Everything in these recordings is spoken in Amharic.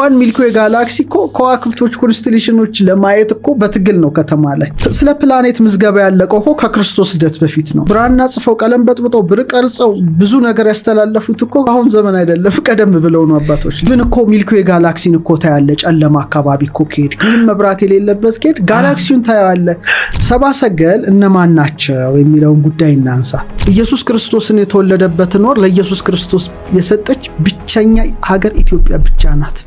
እንኳን ሚልኪዌይ ጋላክሲ እኮ ከዋክብቶች ኮንስቴሌሽኖች ለማየት እኮ በትግል ነው ከተማ ላይ። ስለ ፕላኔት ምዝገባ ያለቀው እኮ ከክርስቶስ ልደት በፊት ነው። ብራና ጽፈው ቀለም በጥብጠው ብር ቀርጸው ብዙ ነገር ያስተላለፉት እኮ አሁን ዘመን አይደለም ቀደም ብለው ነው አባቶች። ግን እኮ ሚልኪዌይ ጋላክሲን እኮ ታያለ። ጨለማ አካባቢ እኮ ከሄድ ምንም መብራት የሌለበት ከሄድ ጋላክሲውን ታያለ። ሰብአ ሰገል እነማን ናቸው የሚለውን ጉዳይ እናንሳ። ኢየሱስ ክርስቶስን የተወለደበትን ወር ለኢየሱስ ክርስቶስ የሰጠች ብቸኛ ሀገር ኢትዮጵያ ብቻ ናት።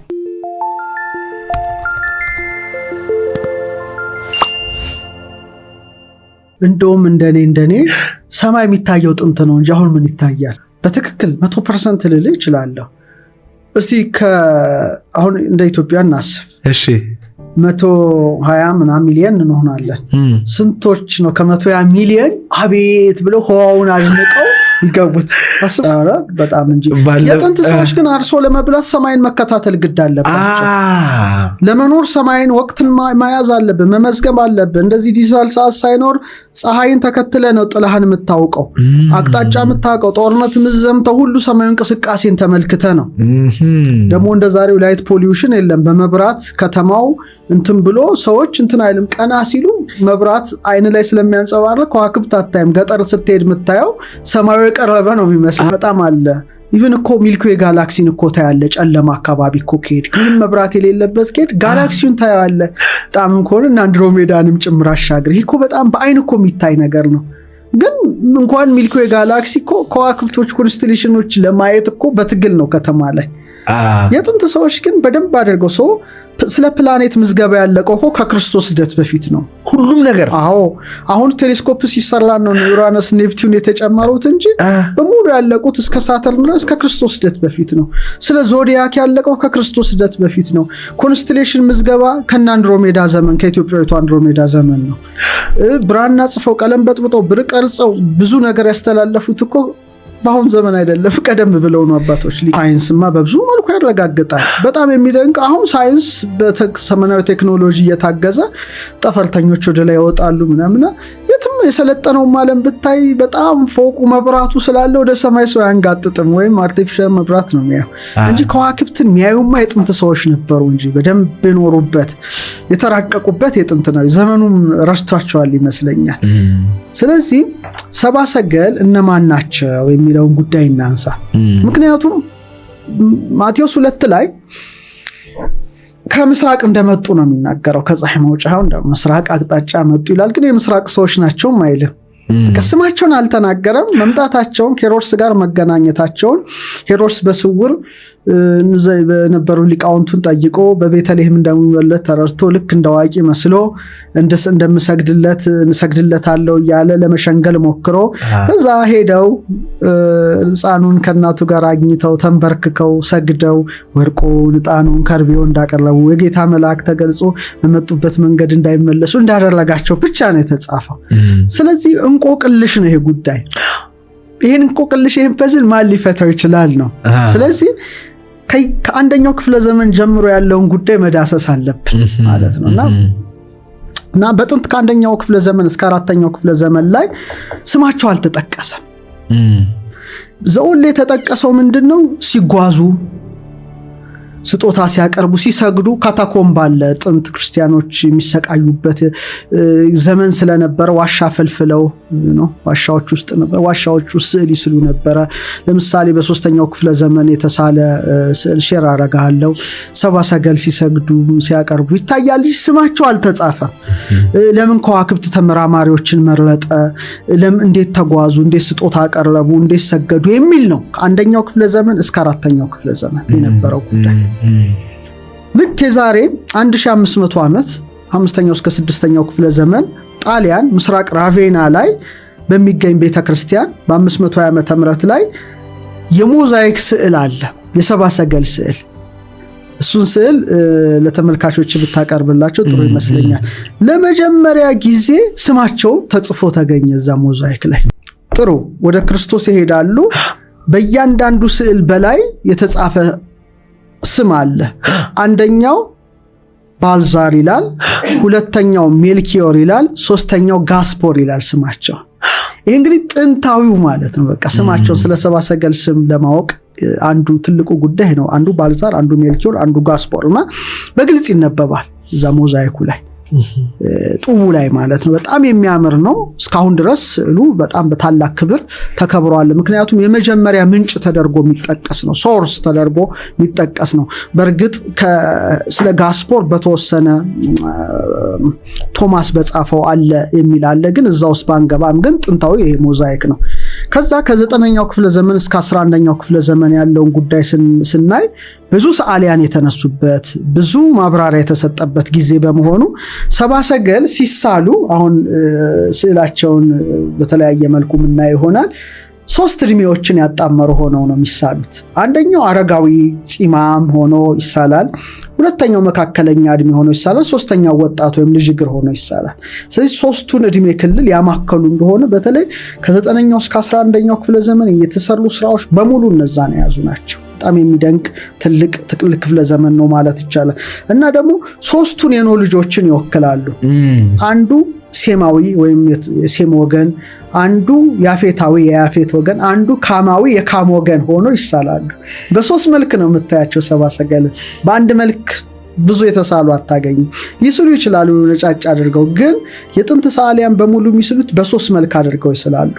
እንደውም እንደኔ ሰማይ የሚታየው ጥንት ነው እንጂ አሁን ምን ይታያል? በትክክል 100% ልልህ እችላለሁ። እስቲ አሁን እንደ ኢትዮጵያ እናስብ። እሺ 120 ምናምን ሚሊዮን እንሆናለን። ስንቶች ነው ከ120 ሚሊዮን አቤት ብለው ህዋውን አድንቀው ይገቡት? አስባራ በጣም እንጂ የጥንት ሰዎች ግን አርሶ ለመብላት ሰማይን መከታተል ግድ አለባቸው። ለመኖር ሰማይን ወቅትን ማያዝ አለብን፣ መመዝገብ አለብን። እንደዚህ ዲጂታል ሰዓት ሳይኖር ፀሐይን ተከትለ ነው ጥላህን የምታውቀው፣ አቅጣጫ የምታውቀው፣ ጦርነት ምዘምተው ሁሉ ሰማዩ እንቅስቃሴን ተመልክተ ነው። ደግሞ እንደዛሬው ላይት ፖሊዩሽን የለም። በመብራት ከተማው እንትን ብሎ ሰዎች እንትን አይልም። ቀና ሲሉ መብራት አይን ላይ ስለሚያንጸባርቅ ከዋክብት አታይም። ገጠር ስትሄድ የምታየው ሰማዩ የቀረበ ነው የሚመስል በጣም አለ። ኢቭን እኮ ሚልኪዌይ ጋላክሲን እኮ ታያለ። ጨለማ አካባቢ እኮ ከሄድ ምንም መብራት የሌለበት ከሄድ ጋላክሲውን ታያለ። በጣም ከሆነ እና አንድሮሜዳንም ጭምር አሻግር። ይህ እኮ በጣም በአይን እኮ የሚታይ ነገር ነው። ግን እንኳን ሚልኪዌይ ጋላክሲ እኮ ከዋክብቶች ኮንስቴሌሽኖች ለማየት እኮ በትግል ነው ከተማ ላይ። የጥንት ሰዎች ግን በደንብ አድርገው ስለ ፕላኔት ምዝገባ ያለቀው እኮ ከክርስቶስ ልደት በፊት ነው ሁሉም ነገር። አሁን ቴሌስኮፕ ሲሰራ ነው ዩራነስ ኔፕቲዩን የተጨመሩት እንጂ በሙሉ ያለቁት እስከ ሳተርን ድረስ ከክርስቶስ ልደት በፊት ነው። ስለ ዞዲያክ ያለቀው ከክርስቶስ ልደት በፊት ነው። ኮንስቴሌሽን ምዝገባ ከአንድሮሜዳ ዘመን ከኢትዮጵያዊቱ አንድሮሜዳ ዘመን ነው። ብራና ጽፈው ቀለም በጥብጠው ብር ቀርጸው ብዙ ነገር ያስተላለፉት እኮ በአሁን ዘመን አይደለም ቀደም ብለው ነው አባቶች። ሳይንስማ በብዙ መልኩ ያረጋግጣል። በጣም የሚደንቅ አሁን ሳይንስ በዘመናዊ ቴክኖሎጂ እየታገዘ ጠፈርተኞች ወደ ላይ ያወጣሉ ምናምን። የትም የሰለጠነው ዓለም ብታይ በጣም ፎቁ መብራቱ ስላለ ወደ ሰማይ ሰው ያንጋጥጥም ወይም አርቲፊሻል መብራት ነው የሚያዩ እንጂ ከዋክብትን የሚያዩማ የጥንት ሰዎች ነበሩ እንጂ በደንብ የኖሩበት የተራቀቁበት የጥንት ነው። ዘመኑም ረስቷቸዋል ይመስለኛል። ስለዚህ ሰብአ ሰገል እነማን ናቸው የሚለውን ጉዳይ እናንሳ። ምክንያቱም ማቴዎስ 2 ላይ ከምስራቅ እንደመጡ ነው የሚናገረው። ከፀሐይ መውጫው እንደ ምስራቅ አቅጣጫ መጡ ይላል። ግን የምስራቅ ሰዎች ናቸው አይልም። ስማቸውን አልተናገረም። መምጣታቸውን ከሄሮድስ ጋር መገናኘታቸውን ሄሮድስ በስውር በነበሩ ሊቃውንቱን ጠይቆ በቤተልሔም እንደሚወለድ ተረድቶ ልክ እንደዋቂ መስሎ እንሰግድለታለሁ እያለ ለመሸንገል ሞክሮ ከዛ ሄደው ሕፃኑን ከእናቱ ጋር አግኝተው ተንበርክከው ሰግደው ወርቁን ዕጣኑን ከርቤውን እንዳቀረቡ የጌታ መልአክ ተገልጾ በመጡበት መንገድ እንዳይመለሱ እንዳደረጋቸው ብቻ ነው የተጻፈው። ስለዚህ እንቆቅልሽ ነው ይሄ ጉዳይ። ይሄን እንቆቅልሽ ይሄን ፐዝል ማን ሊፈታው ይችላል ነው። ስለዚህ ከአንደኛው ክፍለ ዘመን ጀምሮ ያለውን ጉዳይ መዳሰስ አለብን ማለት ነው። እና በጥንት ከአንደኛው ክፍለ ዘመን እስከ አራተኛው ክፍለ ዘመን ላይ ስማቸው አልተጠቀሰም። ዘውል የተጠቀሰው ምንድነው? ሲጓዙ፣ ስጦታ ሲያቀርቡ፣ ሲሰግዱ ካታኮምብ አለ። ጥንት ክርስቲያኖች የሚሰቃዩበት ዘመን ስለነበረ ዋሻ ፈልፍለው ነው ዋሻዎች ውስጥ ነበር። ዋሻዎች ውስጥ ስዕል ይስሉ ነበር። ለምሳሌ በ3ኛው ክፍለ ዘመን የተሳለ ስዕል ሼር አረጋለው ሰብአ ሰገል ሲሰግዱ ሲያቀርቡ ይታያል። ስማቸው አልተጻፈም። ለምን ከዋክብት ተመራማሪዎችን መረጠ? ለምን እንዴት ተጓዙ? እንዴት ስጦታ አቀረቡ? እንዴት ሰገዱ? የሚል ነው ከአንደኛው ክፍለ ዘመን እስከ አራተኛው ክፍለ ዘመን የነበረው ጉዳይ። ልክ የዛሬ 1500 ዓመት 5ኛው እስከ 6ኛው ክፍለ ዘመን ጣሊያን ምስራቅ ራቬና ላይ በሚገኝ ቤተክርስቲያን በ520 ዓመተ ምህረት ላይ የሞዛይክ ስዕል አለ፣ የሰብአ ሰገል ስዕል። እሱን ስዕል ለተመልካቾች ብታቀርብላቸው ጥሩ ይመስለኛል። ለመጀመሪያ ጊዜ ስማቸው ተጽፎ ተገኘ እዛ ሞዛይክ ላይ። ጥሩ ወደ ክርስቶስ ይሄዳሉ። በእያንዳንዱ ስዕል በላይ የተጻፈ ስም አለ። አንደኛው ባልዛር ይላል፣ ሁለተኛው ሜልኪዮር ይላል፣ ሶስተኛው ጋስፖር ይላል ስማቸው። ይሄ እንግዲህ ጥንታዊው ማለት ነው። በቃ ስማቸው ስለ ሰብአ ሰገል ስም ለማወቅ አንዱ ትልቁ ጉዳይ ነው። አንዱ ባልዛር፣ አንዱ ሜልኪዮር፣ አንዱ ጋስፖር እና በግልጽ ይነበባል እዛ ሞዛይኩ ላይ ጡቡ ላይ ማለት ነው። በጣም የሚያምር ነው። እስካሁን ድረስ ስዕሉ በጣም በታላቅ ክብር ተከብሯል። ምክንያቱም የመጀመሪያ ምንጭ ተደርጎ የሚጠቀስ ነው፣ ሶርስ ተደርጎ የሚጠቀስ ነው። በእርግጥ ስለ ጋስፖር በተወሰነ ቶማስ በጻፈው አለ የሚል አለ፣ ግን እዛ ውስጥ ባንገባም ግን ጥንታዊ ይሄ ሞዛይክ ነው። ከዛ ከ9ኛው ክፍለ ዘመን እስከ 11ኛው ክፍለ ዘመን ያለውን ጉዳይ ስናይ ብዙ ሰዓሊያን የተነሱበት ብዙ ማብራሪያ የተሰጠበት ጊዜ በመሆኑ ሰብአ ሰገል ሲሳሉ አሁን ስዕላቸውን በተለያየ መልኩ ምናየው ይሆናል። 3 እድሜዎችን ያጣመሩ ሆነው ነው የሚሳሉት። አንደኛው አረጋዊ ፂማም ሆኖ ይሳላል። ሁለተኛው መካከለኛ እድሜ ሆኖ ይሳላል። ሶስተኛው ወጣት ወይም ልጅ እግር ሆኖ ይሳላል። ስለዚህ 3ቱን እድሜ ክልል ያማከሉ እንደሆነ በተለይ ከ9ኛው እስከ 11ኛው ክፍለ ዘመን የተሰሩ ስራዎች በሙሉ እነዛን የያዙ ናቸው። በጣም የሚደንቅ ትልቅ ክፍለ ዘመን ነው ማለት ይቻላል። እና ደግሞ 3ቱን የኖህ ልጆችን ይወክላሉ። አንዱ ሴማዊ ወይም የሴም ወገን፣ አንዱ ያፌታዊ የያፌት ወገን፣ አንዱ ካማዊ የካም ወገን ሆኖ ይሳላሉ። በ3 መልክ ነው የምታያቸው ሰብአ ሰገል። በአንድ መልክ ብዙ የተሳሉ አታገኝ። ይስሉ ይችላሉ ነጫጭ አድርገው፣ ግን የጥንት ሰዓሊያን በሙሉ የሚስሉት በ3 መልክ አድርገው ይስላሉ።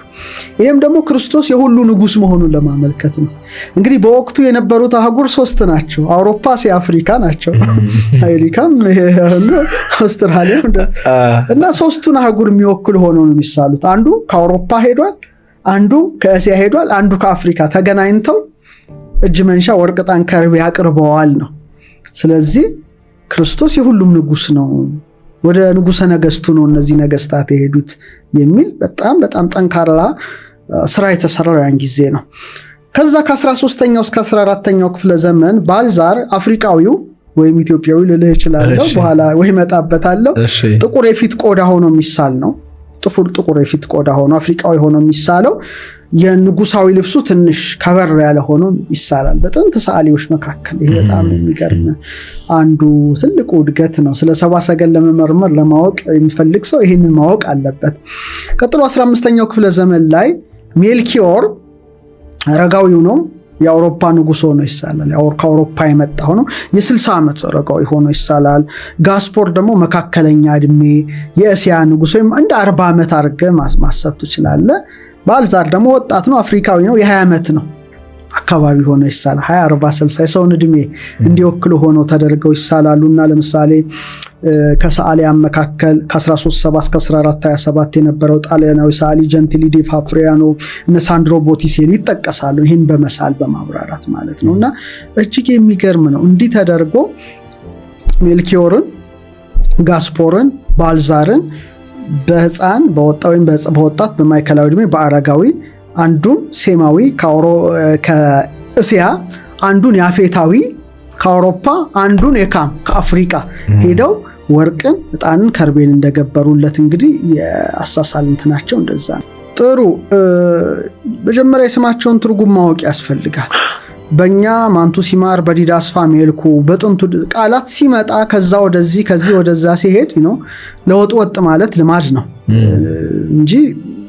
ይህም ደግሞ ክርስቶስ የሁሉ ንጉስ መሆኑን ለማመልከት ነው። እንግዲህ በወቅቱ የነበሩት አህጉር 3 ናቸው። አውሮፓ፣ እስያ፣ አፍሪካ ናቸው። አሜሪካም፣ አውስትራሊያ እና 3ቱን አህጉር የሚወክሉ ሆነው ነው የሚሳሉት። አንዱ ከአውሮፓ ሄዷል፣ አንዱ ከእስያ ሄዷል፣ አንዱ ከአፍሪካ ተገናኝተው እጅ መንሻ ወርቅ፣ ዕጣን፣ ከርቤ አቅርበዋል ነው። ስለዚህ ክርስቶስ የሁሉም ንጉስ ነው፣ ወደ ንጉሰ ነገስቱ ነው እነዚህ ነገስታት የሄዱት የሚል በጣም በጣም ጠንካራ ስራ የተሰራው ያን ጊዜ ነው። ከዛ ከ13ኛው እስከ 14ኛው ክፍለ ዘመን ባልዛር አፍሪካዊው ወይም ኢትዮጵያዊ ልልህ እችላለሁ፣ በኋላ ወይ መጣበታለሁ፣ ጥቁር የፊት ቆዳ ሆኖ የሚሳል ነው። ጥቁር የፊት ቆዳ ሆኖ አፍሪካዊ ሆኖ የሚሳለው የንጉሳዊ ልብሱ ትንሽ ከበር ያለ ሆኖ ይሳላል በጥንት ሰዓሊዎች መካከል። ይሄ በጣም የሚገርም አንዱ ትልቁ እድገት ነው። ስለ ሰብአ ሰገል ለመመርመር ለማወቅ የሚፈልግ ሰው ይሄንን ማወቅ አለበት። ቀጥሎ 15ኛው ክፍለ ዘመን ላይ ሜልኪዮር አረጋዊው ነው፣ የአውሮፓ ንጉስ ሆኖ ይሳላል። ከአውሮፓ የመጣ ሆኖ የ60 ዓመት አረጋዊ ሆኖ ይሳላል። ጋስፖር ደግሞ መካከለኛ እድሜ የእስያ ንጉስ ወይም እንደ 40 ዓመት አድርገህ ማሰብ ትችላለህ። ባልዛር ደግሞ ወጣት ነው፣ አፍሪካዊ ነው፣ የ20 ዓመት ነው አካባቢ ሆኖ ይሳላል። 20 40 60 ሰውን እድሜ እንዲወክሉ ሆነው ተደርገው ይሳላሉና ለምሳሌ ከሰዓሊያን መካከል ከ1370 እስከ 1427 የነበረው ጣሊያናዊ ሰዓሊ ጀንቲሊ ዲ ፋፍሪያኖ እነ ሳንድሮ ቦቲሴሊ ይጠቀሳሉ። ይህን በመሳል በማብራራት ማለት ነውና እጅግ የሚገርም ነው። እንዲህ ተደርጎ ሜልኪዮርን፣ ጋስፖርን፣ ባልዛርን በህፃን በወጣት በማዕከላዊ እድሜ በአረጋዊ አንዱን ሴማዊ ከእስያ አንዱን ያፌታዊ ከአውሮፓ አንዱን የካም ከአፍሪካ ሄደው ወርቅን፣ ዕጣንን፣ ከርቤን እንደገበሩለት እንግዲህ የአሳሳል እንትናቸው እንደዛ ነው። ጥሩ መጀመሪያ የስማቸውን ትርጉም ማወቅ ያስፈልጋል። በእኛ ማንቱ ሲማር በዲዳ አስፋ ሜልኩ በጥንቱ ቃላት ሲመጣ ከዛ ወደዚህ ከዚህ ወደዛ ሲሄድ ለወጥ ወጥ ማለት ልማድ ነው እንጂ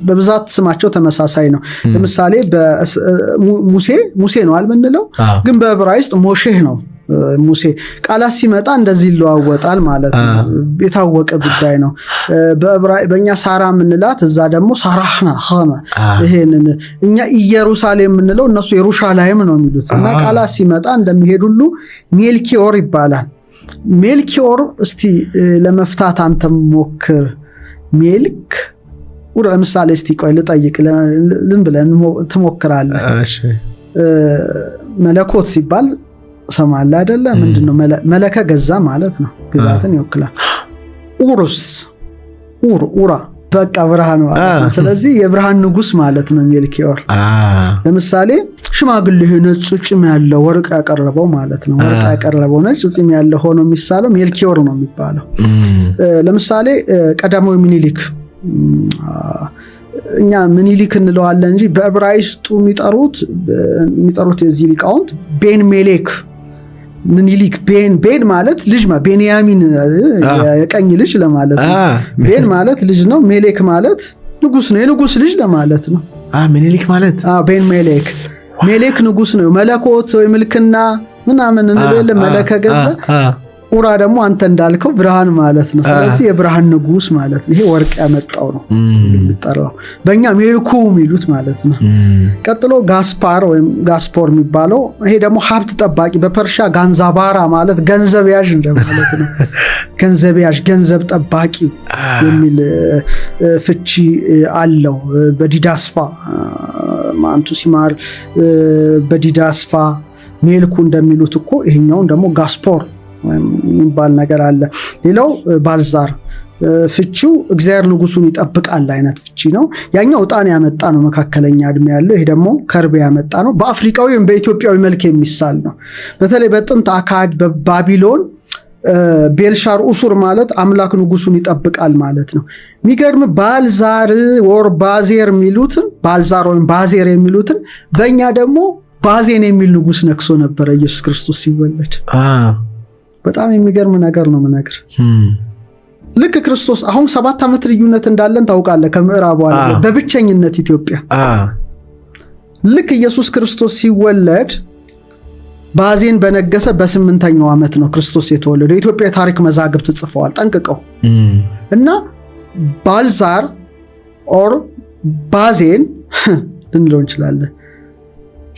በብዛት ስማቸው ተመሳሳይ ነው። ለምሳሌ ሙሴ ነው አልምንለው፣ ግን በዕብራይስጥ ሞሼህ ነው። ሙሴ ቃላት ሲመጣ እንደዚህ ይለዋወጣል ማለት ነው። የታወቀ ጉዳይ ነው። በእኛ ሳራ ምንላት እዛ ደግሞ ሳራህና ሆነ። ይሄንን እኛ ኢየሩሳሌም ምንለው እነሱ የሩሻላይም ነው የሚሉት እና ቃላት ሲመጣ እንደሚሄድ ሁሉ ሜልኪዮር ይባላል። ሜልኪዮር እስቲ ለመፍታት አንተ ሞክር። ሜልክ ለምሳሌ እስቲ ቆይ ልጠይቅ፣ ልን ብለን ትሞክራለህ? መለኮት ሲባል ሰማለ አይደለ? ምንድነው መለከ ገዛ ማለት ነው። ግዛትን ይወክላል። ኡራ በቃ ብርሃን ማለት ነው። ስለዚህ የብርሃን ንጉስ ማለት ነው ሜልኪዮር። ለምሳሌ ሽማግሌ ነጭ ፂም ያለው ወርቅ ያቀረበው ማለት ነው። ወርቅ ያቀረበው ነጭ ፂም ያለው ሆኖ የሚሳለው ሜልኪዮር ነው የሚባለው። ለምሳሌ ቀዳማዊ ምኒልክ እኛ ምኒልክ እንለዋለን እንጂ በዕብራይስጡ የሚጠሩት የዚህ ሊቃውንት ቤን ሜሌክ ምኒልክ ቤን ማለት ልጅ ቤንያሚን የቀኝ ልጅ ለማለት ነው። ቤን ማለት ልጅ ነው። ሜሌክ ማለት ንጉስ ነው፣ የንጉስ ልጅ ለማለት ነው። ምኒልክ ማለት ቤን ሜሌክ ሜሌክ ንጉስ ነው መለኮት ወይ ምልክና ምናምን እንበል መለከ ገዘ ኡራ ደግሞ አንተ እንዳልከው ብርሃን ማለት ነው ስለዚህ የብርሃን ንጉስ ማለት ነው ይሄ ወርቅ ያመጣው ነው የሚጠራው በእኛ ሜልኩ የሚሉት ማለት ነው ቀጥሎ ጋስፓር ወይም ጋስፖር የሚባለው ይሄ ደግሞ ሀብት ጠባቂ በፐርሻ ጋንዛባራ ማለት ገንዘብ ያዥ እንደማለት ነው ገንዘብ ያዥ ገንዘብ ጠባቂ የሚል ፍቺ አለው በዲዳስፋ ማንቱ ሲማር በዲዳስፋ ሜልኩ እንደሚሉት እኮ ይሄኛውን ደግሞ ጋስፖር የሚባል ነገር አለ ሌላው ባልዛር ፍቺው እግዚአብሔር ንጉሱን ይጠብቃል አይነት ፍቺ ነው ያኛው ዕጣን ያመጣ ነው መካከለኛ እድሜ ያለው ይሄ ደግሞ ከርቤ ያመጣ ነው በአፍሪካዊ ወይም በኢትዮጵያዊ መልክ የሚሳል ነው በተለይ በጥንት አካድ በባቢሎን ቤልሻር ኡሱር ማለት አምላክ ንጉሱን ይጠብቃል ማለት ነው የሚገርም ባልዛር ወር ባዜር የሚሉትን ባልዛር ወይም ባዜር የሚሉትን በእኛ ደግሞ ባዜን የሚል ንጉስ ነክሶ ነበር ኢየሱስ ክርስቶስ ሲወለድ በጣም የሚገርም ነገር ነው መናገር ልክ ክርስቶስ አሁን 7 ዓመት ልዩነት እንዳለን ታውቃለህ ከምዕራቡ ዓለም በብቸኝነት ኢትዮጵያ ልክ ኢየሱስ ክርስቶስ ሲወለድ ባዜን በነገሰ በ8ኛው ዓመት ነው ክርስቶስ የተወለደው የኢትዮጵያ ታሪክ መዛግብት ጽፈዋል ጠንቅቀው እና ባልዛር ኦር ባዜን ልንለው እንችላለን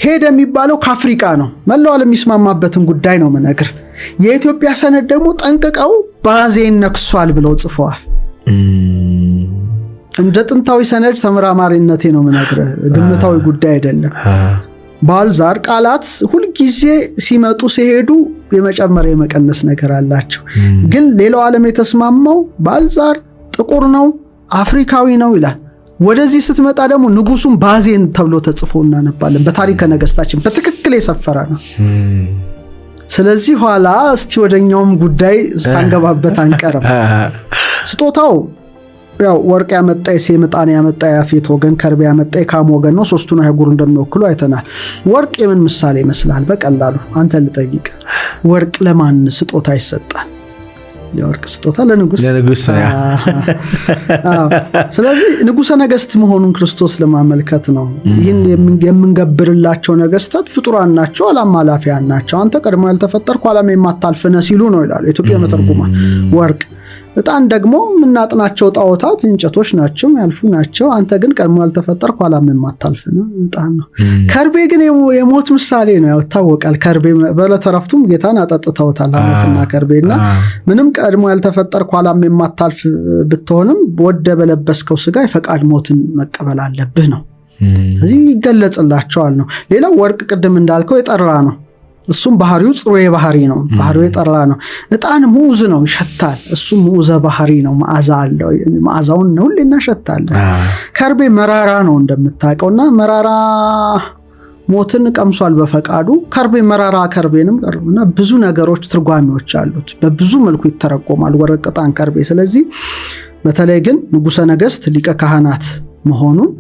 ሄደ የሚባለው ከአፍሪካ ነው መላው ዓለም የሚስማማበትን ጉዳይ ነው መነግር የኢትዮጵያ ሰነድ ደግሞ ጠንቅቀው ባዜን ነክሷል ብለው ጽፈዋል እንደ ጥንታዊ ሰነድ ተመራማሪነቴ ነው መነግር ግምታዊ ጉዳይ አይደለም ባልዛር ቃላት ሁሉ ጊዜ ሲመጡ ሲሄዱ የመጨመር የመቀነስ ነገር አላቸው ግን ሌላው ዓለም የተስማማው ባልዛር ጥቁር ነው አፍሪካዊ ነው ይላል ወደዚህ ስትመጣ ደግሞ ንጉሱን ባዜን ተብሎ ተጽፎ እናነባለን በታሪከ ነገስታችን በትክክል የሰፈረ ነው ስለዚህ ኋላ እስቲ ወደኛውም ጉዳይ ሳንገባበት አንቀርም ስጦታው ያው ወርቅ ያመጣ የሴም ዕጣን ያመጣ ያፌት ወገን ከርቤ ያመጣ የካም ወገን ነው ሶስቱን አይጉር እንደሚወክሉ አይተናል ወርቅ የምን ምሳሌ ይመስላል በቀላሉ አንተ ልጠይቅ ወርቅ ለማን ስጦታ ይሰጣል የወርቅ ስጦታ ለንጉስ ስለዚህ ንጉሰ ነገስት መሆኑን ክርስቶስ ለማመልከት ነው ይህን የምንገብርላቸው ነገስታት ፍጡራን ናቸው አላማላፊያን ናቸው አንተ ቀድሞ ያልተፈጠርኩ ዓለም የማታልፈነ ሲሉ ነው ይላል ኢትዮጵያ መተርጉማ ወርቅ ዕጣን ደግሞ ምናጥናቸው ጣዖታት እንጨቶች ናቸው ያልፉ ናቸው አንተ ግን ቀድሞ ያልተፈጠርኩ ዓለም የማታልፈነ ዕጣን ነው ከርቤ ግን የሞት ምሳሌ ነው ያው ታወቃል ከርቤ በለተረፍቱም ጌታን አጠጥተውታል አመትና ከርቤና ምንም ቀድሞ ያልተፈጠርኩ ዓለም የማታልፍ ብትሆንም ወደ በለበስከው ስጋ የፈቃድ ሞትን መቀበል አለብህ ነው እዚህ ይገለጽላቸዋል ነው ሌላው ወርቅ ቅድም እንዳልከው የጠራ ነው እሱም ባህሪው ጽሩየ ባህሪ ነው ባህሪው የጠራ ነው ዕጣን ሙዝ ነው ይሸታል እሱም ሙዘ ባህሪ ነው መዓዛ አለው መዓዛውን ነው ለናሸታል ከርቤ መራራ ነው እንደምታውቀውና መራራ ሞትን ቀምሷል በፈቃዱ ከርቤ መራራ ከርቤንም ቀርቡና ብዙ ነገሮች ትርጓሜዎች አሉት በብዙ መልኩ ይተረጎማል ወርቅ ዕጣን ከርቤ ስለዚህ በተለይ ግን ንጉሰ ነገስት ሊቀ ካህናት መሆኑን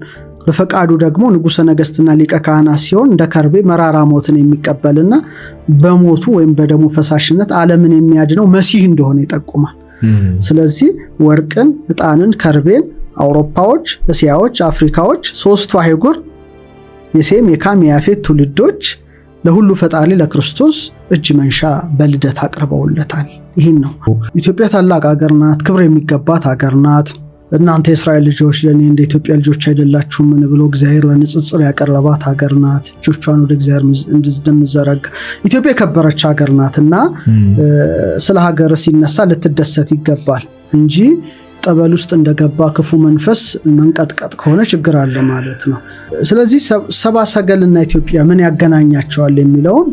በፈቃዱ ደግሞ ንጉሰ ነገስትና ሊቀ ካህናት ሲሆን እንደ ከርቤ መራራ ሞትን የሚቀበልና በሞቱ ወይም በደሙ ፈሳሽነት ዓለምን የሚያድነው መሲህ እንደሆነ ይጠቁማል ስለዚህ ወርቅን ዕጣንን ከርቤን አውሮፓዎች እስያዎች አፍሪካዎች ሶስቱ አይጉር የሴም የካም የያፌት ትውልዶች ለሁሉ ፈጣሪ ለክርስቶስ እጅ መንሻ በልደት አቅርበውለታል ይሄን ነው ኢትዮጵያ ታላቅ ሀገር ናት ክብር የሚገባት ሀገር ናት እናንተ የእስራኤል ልጆች ለኔ እንደ ኢትዮጵያ ልጆች አይደላችሁም ምን ብሎ እግዚአብሔር ለንጽጽር ያቀረባት ሀገር ናት እጆቿን ወደ እግዚአብሔር እንደምዘረጋ ኢትዮጵያ የከበረች ሀገር ናትና ስለ ሀገር ሲነሳ ልትደሰት ይገባል እንጂ ጠበል ውስጥ እንደገባ ክፉ መንፈስ መንቀጥቀጥ ከሆነ ችግር አለ ማለት ነው ስለዚህ ሰባ ሰገልና ኢትዮጵያ ምን ያገናኛቸዋል የሚለውን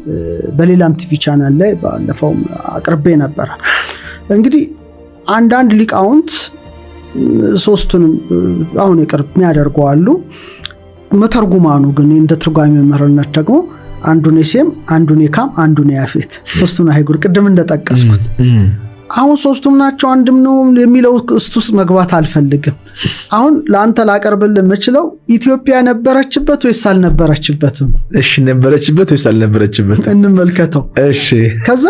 በሌላም ቲቪ ቻናል ላይ ባለፈው አቅርቤ ነበር እንግዲህ አንዳንድ ሊቃውንት ሶስቱን አሁን ይቀርብ የሚያደርጓሉ መተርጉማኑ ግን እንደ ትርጓሜ መምህርነት ደግሞ አንዱን የሴም አንዱን የካም አንዱን የያፌት ሶስቱን አይጉር ቅድም እንደጠቀስኩት አሁን ሶስቱም ናቸው አንድም ነው የሚለው እስቱስ መግባት አልፈልግም አሁን ለአንተ ላቀርብል የምችለው ኢትዮጵያ ነበረችበት ወይስ አልነበረችበትም እሺ ነበረችበት ወይስ አልነበረችበትም እንመልከተው እሺ ከዛ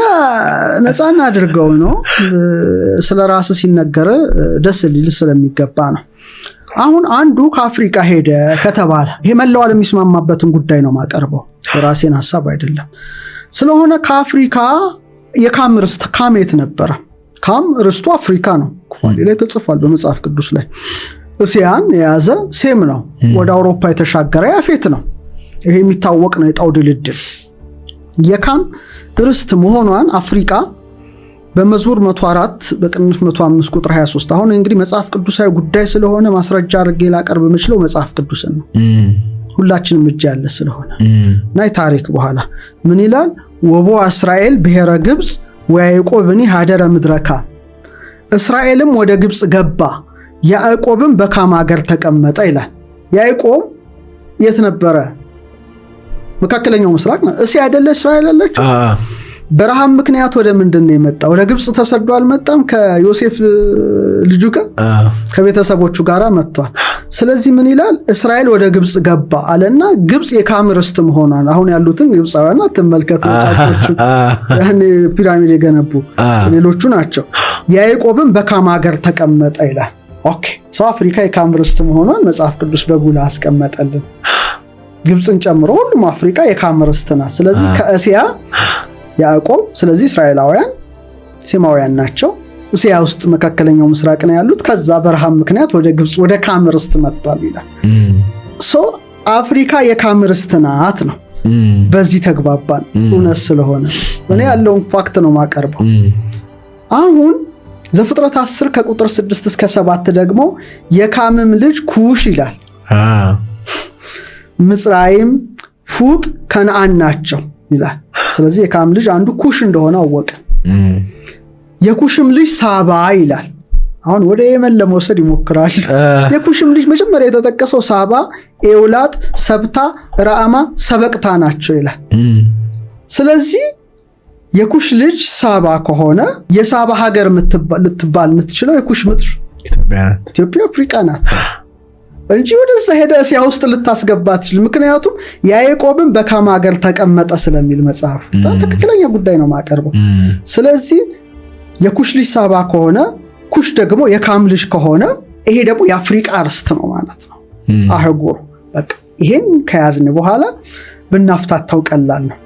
ነፃና አድርገው ነው ስለራስ ሲነገር ደስ ሊል ስለሚገባ ነው አሁን አንዱ ከአፍሪካ ሄደ ከተባለ ይሄ መላው ዓለም የሚስማማበትን ጉዳይ ነው ማቀርበው የራሴን ሐሳብ አይደለም። ስለሆነ ከአፍሪካ የካም ርስት ካም የት ነበረ? ካም ርስቱ አፍሪካ ነው። ኩፋሌ ላይ ተጽፏል በመጽሐፍ ቅዱስ ላይ። እስያን የያዘ ሴም ነው። ወደ አውሮፓ የተሻገረ ያፌት ነው። ይሄ የሚታወቅ ነው። የጣው ድልድል የካም ርስት መሆኗን አፍሪካ በመዝሙር 104 በቅንፍ 105 ቁጥር 23 አሁን እንግዲህ መጽሐፍ ቅዱሳዊ ጉዳይ ስለሆነ ማስረጃ አድርጌ ላቀርብ የምችለው መጽሐፍ ቅዱስን ነው። ሁላችንም እጅ ያለ ስለሆነ እና ታሪክ በኋላ ምን ይላል? ወቦ እስራኤል ብሔረ ግብጽ ወያዕቆብኒ ሀደረ ምድረካ እስራኤልም ወደ ግብጽ ገባ ያዕቆብም በካም ሀገር ተቀመጠ ይላል። ያዕቆብ የት ነበረ? መካከለኛው ምስራቅ ነው። እስያ አይደለ እስራኤል አለችው። በረሃብ ምክንያት ወደ ምንድን ነው የመጣው? ወደ ግብጽ ተሰዶ አልመጣም። ከዮሴፍ ልጁ ጋር ከቤተሰቦቹ ጋር መጥቷል። ስለዚህ ምን ይላል? እስራኤል ወደ ግብጽ ገባ አለና ግብጽ የካም ርስት መሆኗን አሁን ያሉትን ግብጻውያን ተመልከቱ። ጫጮቹ ያኔ ፒራሚድ የገነቡ ሌሎቹ ናቸው። ያዕቆብም በካም ሀገር ተቀመጠ ይላል። ኦኬ ሰው አፍሪካ የካም ርስት መሆኗን መጽሐፍ ቅዱስ በጉላ አስቀመጠልን። ግብጽን ጨምሮ ሁሉም አፍሪካ የካም ርስት ናት። ስለዚህ ከእስያ ያዕቆብ፣ ስለዚህ እስራኤላውያን ሴማውያን ናቸው። እስያ ውስጥ መካከለኛው ምስራቅ ነው ያሉት። ከዛ በረሃብ ምክንያት ወደ ግብጽ ወደ ካም ርስት መጥቷል ይላል። ሶ አፍሪካ የካም ርስት ናት ነው። በዚህ ተግባባን። እውነት ስለሆነ እኔ ያለውን ፋክት ነው ማቀርበው። አሁን ዘፍጥረት 10 ከቁጥር 6 እስከ 7 ደግሞ የካምም ልጅ ኩሽ ይላል። ምጽራይም፣ ፉጥ፣ ከነዓን ናቸው ይላል። ስለዚህ የካም ልጅ አንዱ ኩሽ እንደሆነ አወቀ። የኩሽም ልጅ ሳባ ይላል። አሁን ወደ የመን ለመውሰድ ይሞክራል። የኩሽም ልጅ መጀመሪያ የተጠቀሰው ሳባ፣ ኤውላጥ፣ ሰብታ፣ ራአማ፣ ሰበቅታ ናቸው ይላል። ስለዚህ የኩሽ ልጅ ሳባ ከሆነ የሳባ ሀገር ልትባል የምትችለው የኩሽ ምድር ኢትዮጵያ አፍሪካ ናት እንጂ ወደዛ ሄደ እስያ ውስጥ ልታስገባ ትችል። ምክንያቱም ያዕቆብን በካም ሀገር ተቀመጠ ስለሚል መጽሐፍ ትክክለኛ ጉዳይ ነው ማቀርበው። ስለዚህ የኩሽ ልጅ ሳባ ከሆነ ኩሽ ደግሞ የካም ልጅ ከሆነ ይሄ ደግሞ የአፍሪካ ርስት ነው ማለት ነው። አህጉሩ በቃ ይሄን ከያዝን በኋላ ብናፍታታው ቀላል ነው።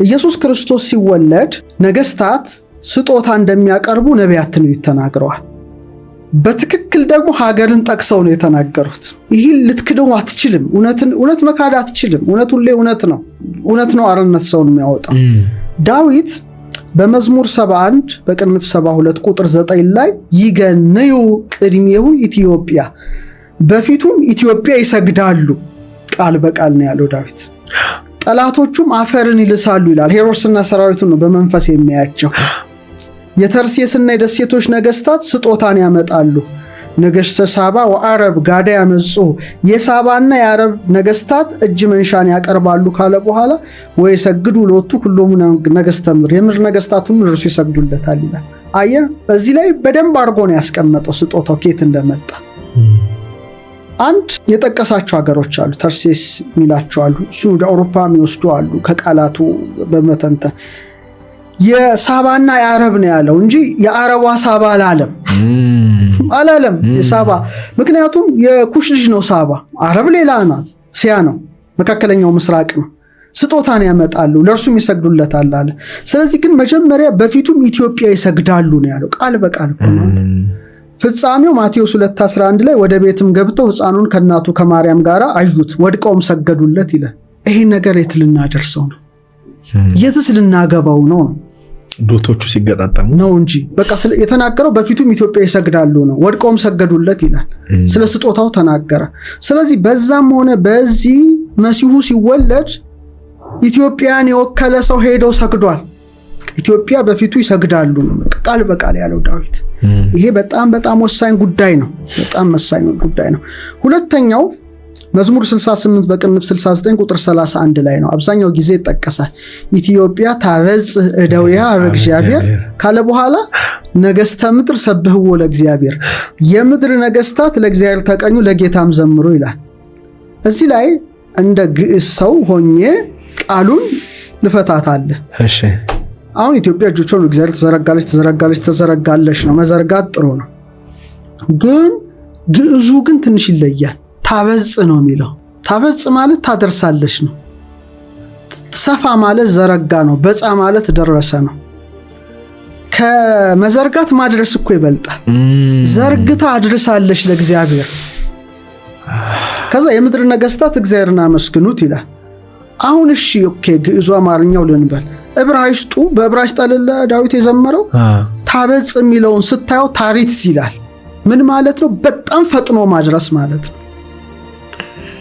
ኢየሱስ ክርስቶስ ሲወለድ ነገስታት ስጦታ እንደሚያቀርቡ ነቢያት ትንቢት ተናግረዋል። በትክክል ደግሞ ሀገርን ጠቅሰው ነው የተናገሩት። ይህን ልትክደው አትችልም። እውነት መካድ አትችልም። እውነት ሁሌ እውነት ነው። እውነት ነው አርነት ሰውን የሚያወጣው። ዳዊት በመዝሙር 71 በቅንፍ 72 ቁጥር 9 ላይ ይገንዩ ቅድሜሁ ኢትዮጵያ በፊቱም ኢትዮጵያ ይሰግዳሉ ቃል በቃል ነው ያለው ዳዊት። ጠላቶቹም አፈርን ይልሳሉ ይላል። ሄሮድስና ሰራዊቱን ነው በመንፈስ የሚያያቸው። የተርሴስና የደሴቶች ነገስታት ስጦታን ያመጣሉ። ነገስተ ሳባ ወአረብ ጋዳ ያመጹ የሳባና የአረብ ነገስታት እጅ መንሻን ያቀርባሉ ካለ በኋላ ወይ ሰግዱ ሎቱ ሁሉም ነገስተ ምድር የምድር ነገስታት ሁሉ እርሱ ይሰግዱለታል ይላል። አየህ እዚህ ላይ በደንብ አድርጎ ነው ያስቀመጠው ስጦታው ከየት እንደመጣ። አንድ የጠቀሳቸው ሀገሮች አሉ፣ ተርሴስ የሚላቸው አሉ። እሱ ወደ አውሮፓ የሚወስዱ አሉ። ከቃላቱ በመተንተን የሳባና የአረብ ነው ያለው እንጂ የአረቧ ሳባ አላለም የሳባ። ምክንያቱም የኩሽ ልጅ ነው ሳባ። አረብ ሌላ ናት፣ ሲያ ነው፣ መካከለኛው ምስራቅ ነው። ስጦታን ያመጣሉ ለእርሱም ይሰግዱለታል አለ። ስለዚህ ግን መጀመሪያ በፊቱም ኢትዮጵያ ይሰግዳሉ ነው ያለው ቃል በቃል ነው። ፍጻሜው ማቴዎስ 2:11 ላይ ወደ ቤትም ገብተው ሕፃኑን ከእናቱ ከማርያም ጋር አዩት፣ ወድቀውም ሰገዱለት ይላል። ይሄን ነገር የት ልናደርሰው ነው? የትስ ልናገባው ነው? ዶቶቹ ሲገጣጠሙ ነው እንጂ በቃ የተናገረው በፊቱም ኢትዮጵያ ይሰግዳሉ ነው። ወድቀውም ሰገዱለት ይላል። ስለ ስጦታው ተናገረ። ስለዚህ በዛም ሆነ በዚህ መሲሁ ሲወለድ ኢትዮጵያን የወከለ ሰው ሄደው ሰግዷል። ኢትዮጵያ በፊቱ ይሰግዳሉ ነው ቃል በቃል ያለው ዳዊት። ይሄ በጣም በጣም ወሳኝ ጉዳይ ነው። በጣም ወሳኝ ጉዳይ ነው። ሁለተኛው መዝሙር 68 በቅንፍ 69 ቁጥር 31 ላይ ነው። አብዛኛው ጊዜ ይጠቀሳል። ኢትዮጵያ ታበጽሕ እደዊሃ በእግዚአብሔር ካለ በኋላ ነገስተ ምድር ሰብህዎ ለእግዚአብሔር፣ የምድር ነገስታት ለእግዚአብሔር ተቀኙ ለጌታም ዘምሩ ይላል። እዚህ ላይ እንደ ግዕዝ ሰው ሆኜ ቃሉን ልፈታታለ። እሺ አሁን ኢትዮጵያ እጆቿን እግዚአብሔር ተዘረጋለች ነው። መዘርጋት ጥሩ ነው፣ ግን ግዕዙ ግን ትንሽ ይለያል። ታበጽ ነው የሚለው። ታበጽ ማለት ታደርሳለች ነው። ሰፋ ማለት ዘረጋ ነው። በጻ ማለት ደረሰ ነው። ከመዘርጋት ማድረስ እኮ ይበልጣል። ዘርግታ አድርሳለች ለእግዚአብሔር። ከዛ የምድር ነገስታት እግዚአብሔርን አመስግኑት ይላል። አሁን እሺ ኦኬ ግዕዙ አማርኛው ልንበል። ዕብራይስጡ በዕብራይስጥ አይደለ ዳዊት የዘመረው? ታበጽ የሚለውን ስታየው ታሪት ይላል። ምን ማለት ነው? በጣም ፈጥኖ ማድረስ ማለት ነው።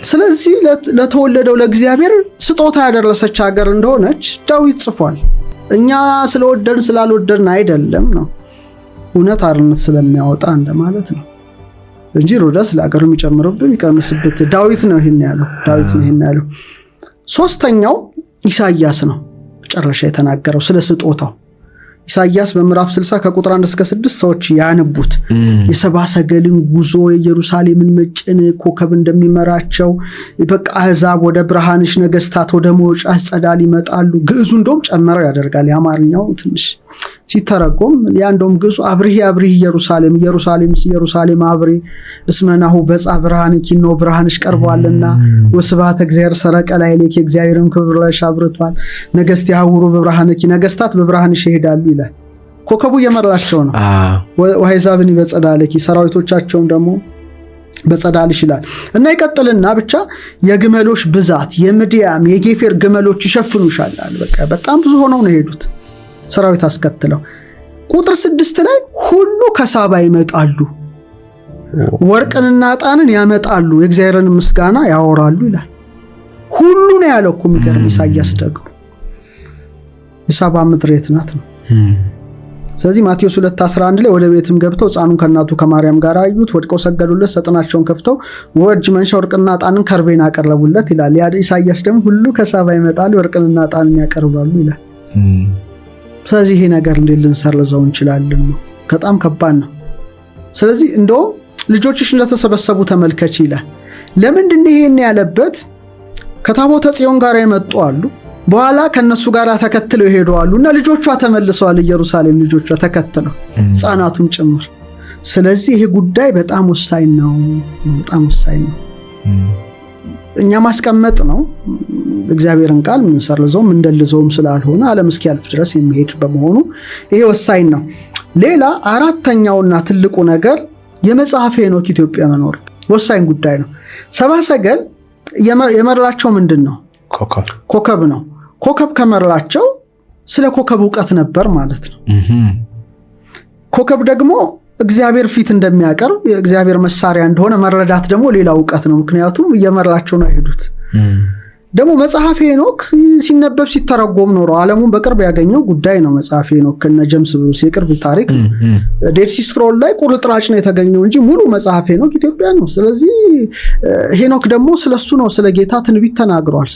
ስለዚህ ለተወለደው ለእግዚአብሔር ስጦታ ያደረሰች ሀገር እንደሆነች ዳዊት ጽፏል። እኛ ስለወደድን ስላልወደድን አይደለም ነው፣ እውነት አርነት ስለሚያወጣ እንደማለት ነው እንጂ ሮዳስ ለሀገሩ የሚጨምርብን ይቀንስበት ዳዊት ነው ይሄን ያለው። ሶስተኛው ኢሳይያስ ነው መጨረሻ የተናገረው ስለ ስጦታው። ኢሳይያስ በምዕራፍ 60 ከቁጥር 1 እስከ 6 ሰዎች ያነቡት የሰባ ሰገልን ጉዞ የኢየሩሳሌምን መጨነቅ ኮከብ እንደሚመራቸው በቃ አሕዛብ ወደ ብርሃንሽ ነገስታት ወደ መውጫሽ ጸዳል ይመጣሉ። ግዕዙ እንደውም ጨመረ ያደርጋል። የአማርኛው ትንሽ ሲተረጎም ያ እንደውም ግዕዙ አብርሂ ኢየሩሳሌም አብሪ እስመናሁ በጻ ብርሃንኪ ነው ብርሃንሽ ቀርቧልና ወስብሐተ እግዚአብሔር ሰረቀ ላዕሌኪ እግዚአብሔርን ክብር ላይ አብርቷል። ነገስት ያውሩ በብርሃንኪ ነገስታት በብርሃንሽ ይሄዳሉ ይላል። ኮከቡ እየመራቸው ነው። ወአሕዛብን በጸዳልኪ ሰራዊቶቻቸውን ደግሞ በጸዳልሽ ይላል እና ይቀጥልና ብቻ የግመሎች ብዛት የምድያም የጌፌር ግመሎች ይሸፍኑሻል። በቃ በጣም ብዙ ሆነው ነው የሄዱት ሰራዊት አስከትለው። ቁጥር 6 ላይ ሁሉ ከሳባ ይመጣሉ፣ ወርቅንና ዕጣንን ያመጣሉ፣ የእግዚአብሔርን ምስጋና ያወራሉ ይላል። ሁሉ ነው ያለው እኮ የሚገርም። ኢሳይያስ ደግሞ የሳባ ምድር የት ናት ነው። ስለዚህ ማቴዎስ 2:11 ላይ ወደ ቤትም ገብተው ሕፃኑን ከእናቱ ከማርያም ጋር አዩት፣ ወድቀው ሰገዱለት፣ ሰጥናቸውን ከፍተው ወርጅ መንሻ ወርቅና ዕጣንን ከርቤን አቀረቡለት ይላል። ያ ኢሳይያስ ደግሞ ሁሉ ከሳባ ይመጣሉ፣ ወርቅንና ዕጣንን ያቀርባሉ ይላል። ስለዚህ ይሄ ነገር እንዴት ልንሰርዘው እንችላለን ነው? በጣም ከባድ ነው። ስለዚህ እንደውም ልጆችሽ እንደተሰበሰቡ ተመልከች ይላል። ለምንድን ነው ይሄን ያለበት? ከታቦተ ጽዮን ጋር የመጡ አሉ፣ በኋላ ከነሱ ጋር ተከትለው ይሄዳሉና ልጆቿ ተመልሰዋል። ኢየሩሳሌም ልጆቿ ተከትለው ሕፃናቱን ጭምር። ስለዚህ ይሄ ጉዳይ በጣም ወሳኝ ነው፣ በጣም ወሳኝ ነው። እኛ ማስቀመጥ ነው እግዚአብሔርን ቃል ምን ሰርዘውም እንደልዘውም ስላልሆነ ዓለም እስኪያልፍ ድረስ የሚሄድ በመሆኑ ይሄ ወሳኝ ነው። ሌላ አራተኛውና ትልቁ ነገር የመጽሐፈ ሄኖክ ኢትዮጵያ መኖር ወሳኝ ጉዳይ ነው። ሰብአ ሰገል የመረላቸው ምንድን ነው? ኮከብ ነው። ኮከብ ከመረላቸው ስለ ኮከብ ዕውቀት ነበር ማለት ነው። ኮከብ ደግሞ እግዚአብሔር ፊት እንደሚያቀርብ የእግዚአብሔር መሳሪያ እንደሆነ መረዳት ደግሞ ሌላ ዕውቀት ነው። ምክንያቱም እየመረላቸው ነው የሄዱት። ደግሞ መጽሐፈ ሄኖክ ሲነበብ ሲተረጎም ኖሮ ዓለሙን በቅርብ ያገኘው ጉዳይ ነው። መጽሐፈ ሄኖክ ከነ ጀምስ ብሩስ የቅርብ ታሪክ ዴድ ሲ ስክሮል ላይ ቁርጥራጭ ነው የተገኘው እንጂ ሙሉ መጽሐፈ ሄኖክ ኢትዮጵያ ነው። ስለዚህ ሄኖክ ደግሞ ስለሱ ነው ስለ ጌታ ትንቢት ተናግሯል።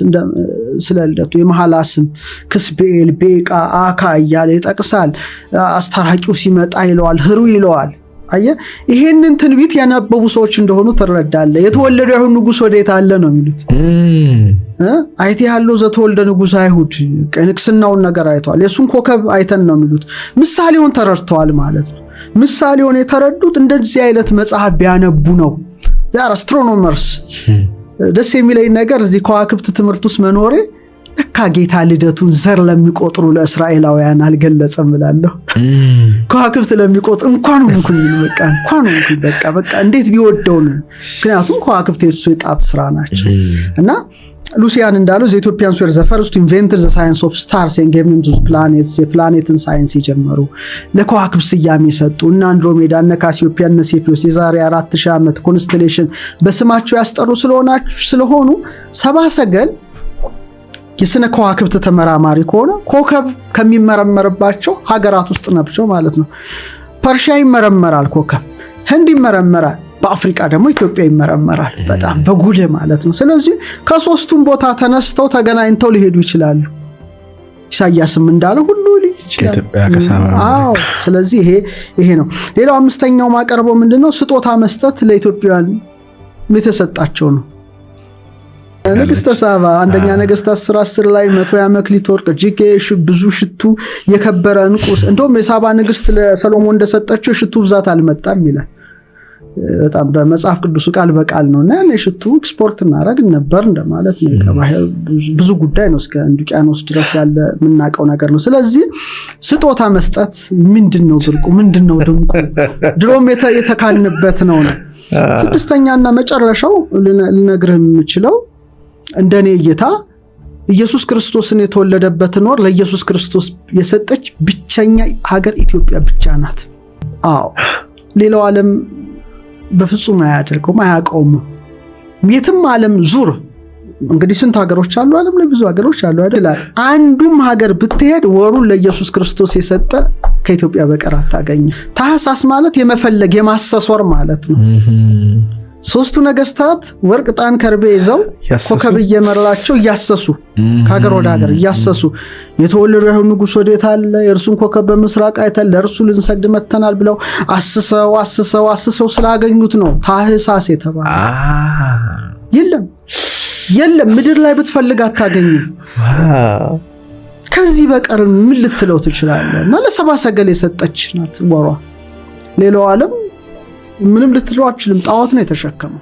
ስለ ልደቱ የመሐላ ስም ክስቤል ቤቃ አካ እያለ ይጠቅሳል። አስታራቂው ሲመጣ ይለዋል፣ ህሩ ይለዋል። አየ ይሄንን ትንቢት ያነበቡ ሰዎች እንደሆኑ ተረዳለ። የተወለደው አይሁድ ንጉስ ወዴት አለ ነው የሚሉት። አይቴ ያለው ዘተወልደ ንጉስ አይሁድ ንግስናውን ነገር አይተዋል። የሱን ኮከብ አይተን ነው የሚሉት። ምሳሌውን ተረድተዋል ማለት ነው። ምሳሌውን የተረዱት እንደዚህ አይነት መጽሐፍ ቢያነቡ ነው። ዛሬ አስትሮኖመርስ ደስ የሚለኝ ነገር እዚህ ከዋክብት ትምህርት ውስጥ መኖሬ ለካ ጌታ ልደቱን ዘር ለሚቆጥሩ ለእስራኤላውያን አልገለጸም እላለሁ። ከዋክብት ለሚቆጥሩ እንኳን ሆንኩኝ በቃ እንዴት ቢወደው ነው። ምክንያቱም ከዋክብት የሱ የጣት ስራ ናቸው። እና ሉሲያን እንዳለው the Ethiopians were the first to invent the science of stars and gave them to the planets የፕላኔትን ሳይንስ የጀመሩ ለከዋክብት ስያሜ ሰጡ። እና አንድሮሜዳ እና ካሲዮፒያ እና ሴፊሮስ የዛሬ 4000 ዓመት ኮንስቴሌሽን በስማቸው ያስጠሩ ስለሆኑ ሰብአ ሰገል የስነ ከዋክብት ተመራማሪ ከሆነ ኮከብ ከሚመረመርባቸው ሀገራት ውስጥ ናቸው ማለት ነው። ፐርሺያ ይመረመራል፣ ኮከብ ህንድ ይመረመራል፣ በአፍሪካ ደግሞ ኢትዮጵያ ይመረመራል። በጣም በጉልህ ማለት ነው። ስለዚህ ከሶስቱም ቦታ ተነስተው ተገናኝተው ሊሄዱ ይችላሉ። ኢሳይያስም እንዳለው ሁሉ ይችላል። አዎ፣ ስለዚህ ይሄ ነው። ሌላው አምስተኛው ማቀርበው ምንድነው? ስጦታ መስጠት ለኢትዮጵያውያን የተሰጣቸው ነው። ንግስተ ሳባ አንደኛ ነገስታት 10 ላይ 100 መክሊት ወርቅ እጅግ ብዙ ሽቱ የከበረ ዕንቁ እንደውም የሳባ ንግስት ለሰሎሞን እንደሰጠችው ሽቱ ብዛት አልመጣም ይላል። በጣም በመጽሐፍ ቅዱስ ቃል በቃል ነውና ያኔ ሽቱ ኤክስፖርት እናደርግ ነበር እንደማለት ነው። ከባህር ብዙ ጉዳይ ነው እስከ ውቅያኖስ ድረስ ያለ የምናውቀው ነገር ነው። ስለዚህ ስጦታ መስጠት ምንድነው ብርቁ ምንድነው ድንቁ ድሮም የተካንበት ነው። ስድስተኛና መጨረሻው ልነግርህ የምችለው እንደኔ እይታ ኢየሱስ ክርስቶስን የተወለደበትን ወር ለኢየሱስ ክርስቶስ የሰጠች ብቸኛ ሀገር ኢትዮጵያ ብቻ ናት። አዎ ሌላው ዓለም በፍጹም አያደርገውም አያውቀውም። የትም ዓለም ዙር እንግዲህ ስንት ሀገሮች አሉ ዓለም ላይ ብዙ ሀገሮች አሉ አይደል? አንዱም ሀገር ብትሄድ ወሩን ለኢየሱስ ክርስቶስ የሰጠ ከኢትዮጵያ በቀር አታገኝ። ታኅሳስ ማለት የመፈለግ የማሰስ ወር ማለት ነው። ሶስቱ ነገስታት ወርቅ ዕጣን ከርቤ ይዘው ኮከብ እየመራቸው እያሰሱ ከሀገር ወደ ሀገር እያሰሱ የተወለደው አይሁድ ንጉስ ወዴት አለ የእርሱን ኮከብ በምስራቅ አይተን ለእርሱ ልንሰግድ መተናል ብለው አስሰው ስላገኙት ነው ታኅሳስ የተባለ። የለም ምድር ላይ ብትፈልግ አታገኝም። ከዚህ በቀር ምን ልትለው ትችላለህ? እና ለሰብአ ሰገል የሰጠች ናት ወሯ። ሌላው ዓለም ምንም ልትለው አትችልም። ጣዖት ነው የተሸከመው።